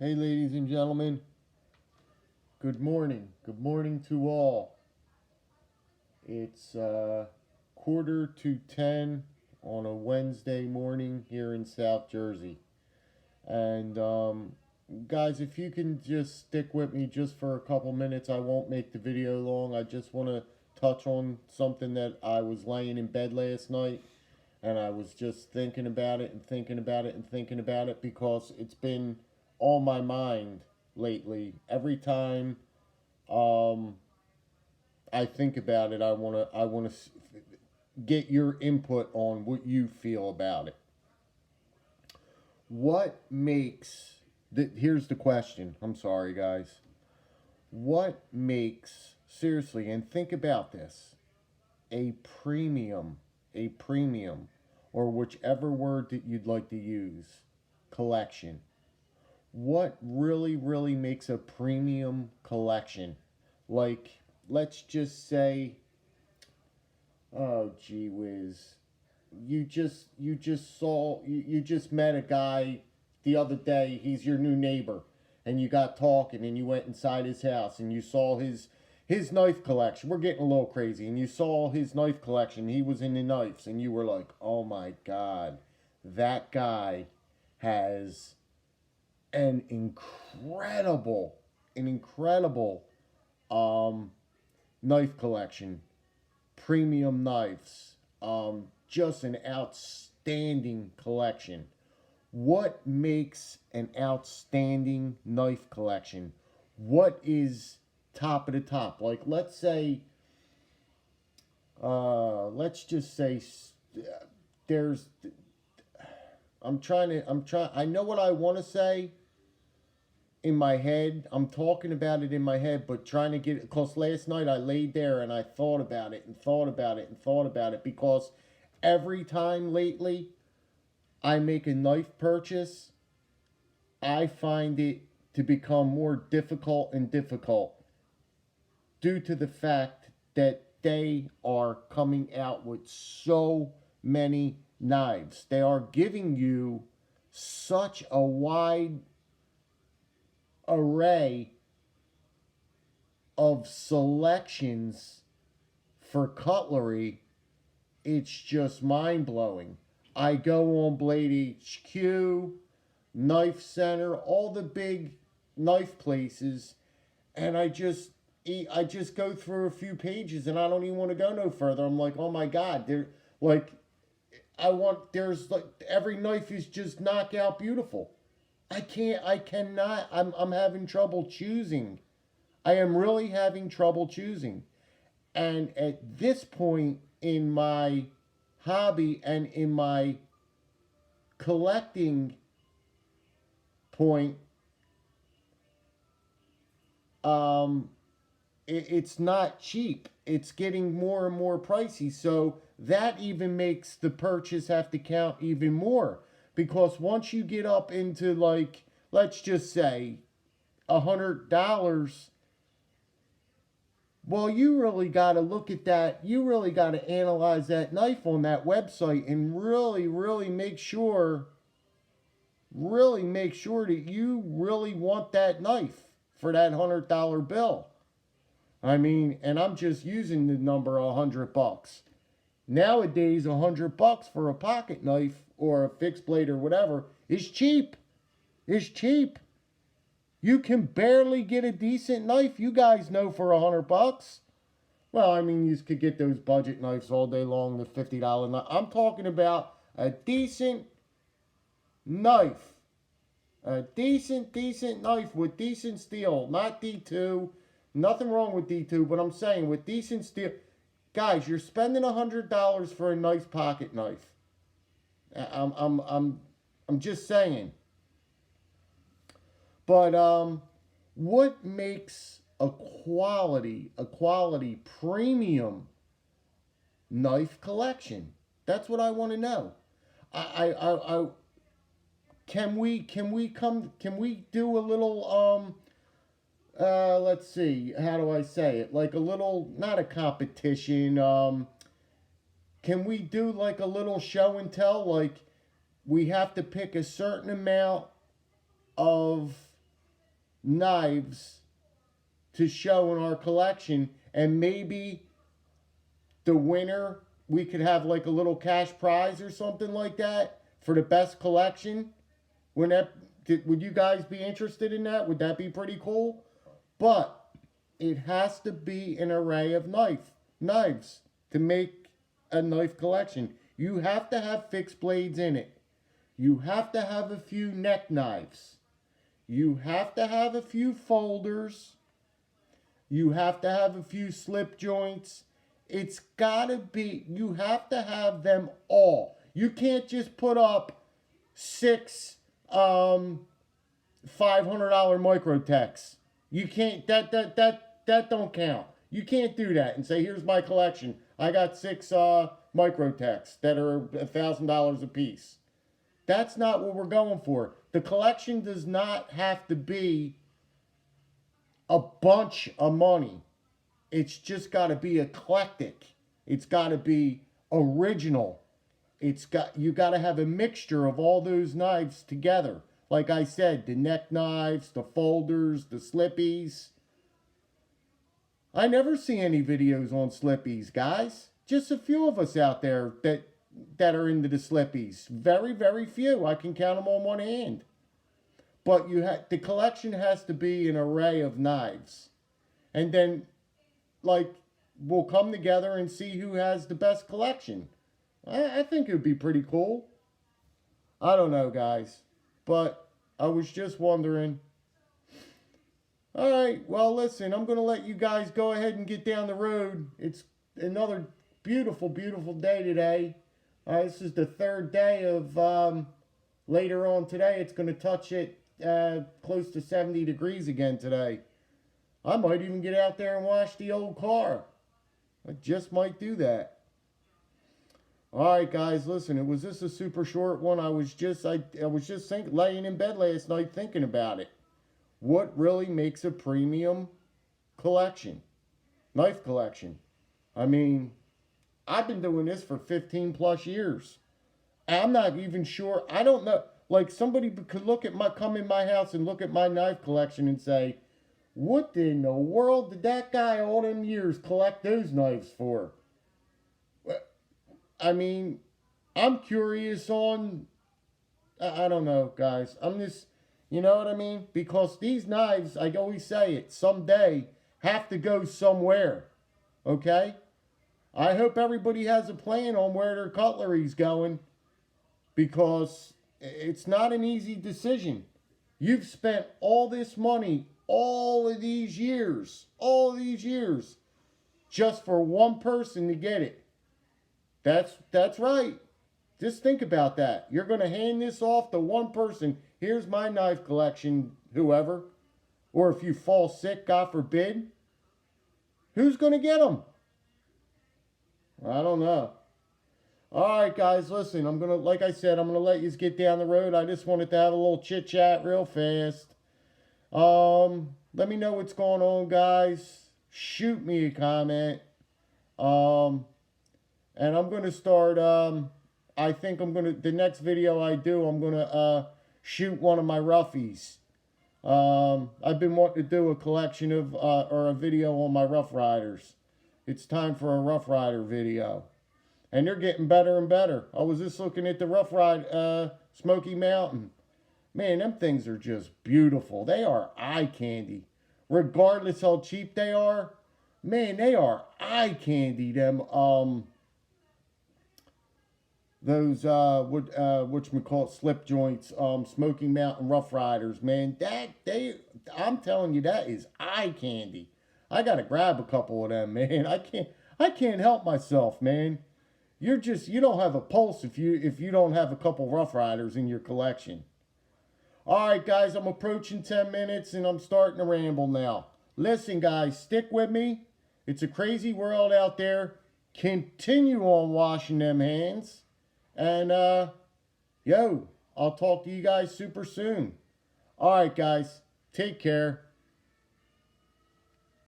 Hey, ladies and gentlemen, good morning. Good morning to all. It's quarter to 10 on a Wednesday morning here in South Jersey. And, guys, if you can just stick with me just for a couple minutes, I won't make the video long. I just want to touch on something that I was laying in bed last night and I was just thinking about it and thinking about it and thinking about it because it's been on my mind lately. Every time um, I think about it, I wanna get your input on what you feel about it. What makes here's the question. I'm sorry, guys. What makes seriously and think about this a premium, a premium, or whichever word that you'd like to use, collection? What really makes a premium collection? Like, let's just say, oh gee whiz, you just met a guy the other day. He's your new neighbor, and you got talking, and you went inside his house, and you saw his knife collection. We're getting a little crazy, and you saw his knife collection. He was in the knives, and you were like, oh my god, that guy has an incredible, an incredible um, knife collection, premium knives, just an outstanding collection. What makes an outstanding knife collection? What is top of the top? Like, let's just say there's, I know what I want to say in my head. I'm talking about it in my head, but trying to get it. Because last night I laid there and I thought about it and thought about it and thought about it because every time lately I make a knife purchase, I find it to become more difficult and difficult due to the fact that they are coming out with so many knives. They are giving you such a wide array of selections for cutlery. It's just mind blowing. I go on Blade HQ, Knife Center, all the big knife places, and I just go through a few pages and I don't even want to go no further. I'm like, oh my god, they're like, there's like every knife is just knockout beautiful. I cannot. I'm having trouble choosing. I am really having trouble choosing. And at this point in my hobby and in my collecting point, um, it's not cheap. It's getting more and more pricey. So that even makes the purchase have to count even more. Because once you get up into, like, let's just say $100, well, you really got to look at that. You really got to analyze that knife on that website and really make sure that you really want that knife for that $100 bill. I mean, and I'm just using the number $100. Nowadays, $100 for a pocket knife or a fixed blade or whatever is cheap. Is cheap. You can barely get a decent knife. You guys know for $100. Well, I mean, you could get those budget knives all day long, the $50 knife. I'm talking about a decent knife. A decent knife with decent steel. Not D2. Nothing wrong with D2, but I'm saying with decent steel. Guys, you're spending $100 for a nice pocket knife. I'm just saying. But what makes a quality premium knife collection? That's what I want to know. I can we do a little let's see, how do I say it? Like a little, not a competition. Can we do like a little show and tell? Like we have to pick a certain amount of knives to show in our collection, and maybe the winner, we could have like a little cash prize or something like that for the best collection. Would you guys be interested in that? Would that be pretty cool? But it has to be an array of knives to make a knife collection. You have to have fixed blades in it. You have to have a few neck knives. You have to have a few folders. You have to have a few slip joints. It's gotta be, you have to have them all. You can't just put up 6 $500 Microtechs. You can't, that don't count. You can't do that and say, here's my collection. I got 6 Microtechs that are $1,000 a piece. That's not what we're going for. The collection does not have to be a bunch of money. It's just got to be eclectic. It's got to be original. You got to have a mixture of all those knives together. Like I said, the neck knives, the folders, the slippies. I never see any videos on slippies, guys. Just a few of us out there that are into the slippies. Very, very few. I can count them on one hand. But the collection has to be an array of knives. And then, like, we'll come together and see who has the best collection. I think it would be pretty cool. I don't know, guys. But I was just wondering. All right, well, listen, I'm going to let you guys go ahead and get down the road. It's another beautiful, beautiful day today. This is the 3rd day of, later on today, it's going to touch it close to 70 degrees again today. I might even get out there and wash the old car. I just might do that. All right, guys, listen, was this a super short one? I was just laying in bed last night thinking about it. What really makes a premium collection? Knife collection. I mean, I've been doing this for 15 plus years. I'm not even sure. I don't know. Like, somebody could come in my house and look at my knife collection and say, what in the world did that guy all them years collect those knives for? I mean, I'm curious on, I don't know, guys. I'm just, you know what I mean? Because these knives, I always say it, someday have to go somewhere. Okay? I hope everybody has a plan on where their cutlery's going, because it's not an easy decision. You've spent all this money, all of these years, just for one person to get it. That's right. Just think about that. You're going to hand this off to one person. Here's my knife collection, whoever. Or if you fall sick, God forbid, who's going to get them? I don't know. All right, guys, listen, like I said, I'm going to let you get down the road. I just wanted to have a little chit-chat real fast. Let me know what's going on, guys. Shoot me a comment. And I'm going to start, I think the next video I do, I'm going to shoot one of my roughies. I've been wanting to do a collection of, or a video on my Rough Riders. It's time for a Rough Rider video. And they're getting better and better. I was just looking at the Rough Ride, Smoky Mountain. Man, them things are just beautiful. They are eye candy. Regardless how cheap they are, man, they are eye candy. Them, those whatchamacallit slip joints, Smoky Mountain Rough Riders, man, I'm telling you, that is eye candy. I gotta grab a couple of them, man. I can't help myself, man. You don't have a pulse if you don't have a couple Rough Riders in your collection. All right, guys, I'm approaching 10 minutes and I'm starting to ramble now. Listen, guys, stick with me. It's a crazy world out there. Continue on washing them hands. And, I'll talk to you guys super soon. All right, guys, take care.